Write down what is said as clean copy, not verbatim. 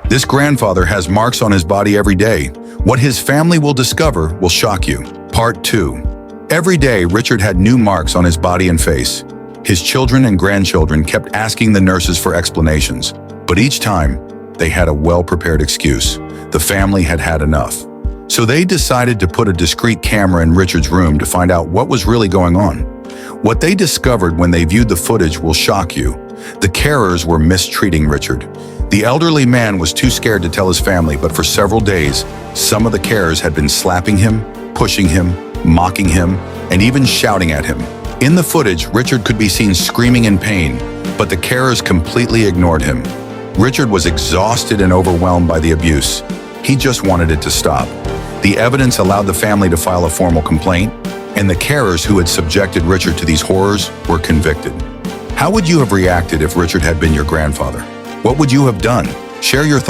This grandfather has marks on his body every day. What his family will discover will shock you. Part 2. Every day, Richard had new marks on his body and face. His children and grandchildren kept asking the nurses for explanations, but each time, they had a well-prepared excuse. The family had had enough. So they decided to put a discreet camera in Richard's room to find out what was really going on. What they discovered when they viewed the footage will shock you. The carers were mistreating Richard. The elderly man was too scared to tell his family, but for several days, some of the carers had been slapping him, pushing him, mocking him, and even shouting at him. In the footage, Richard could be seen screaming in pain, but the carers completely ignored him. Richard was exhausted and overwhelmed by the abuse. He just wanted it to stop. The evidence allowed the family to file a formal complaint, and the carers who had subjected Richard to these horrors were convicted. How would you have reacted if Richard had been your grandfather? What would you have done? Share your thoughts.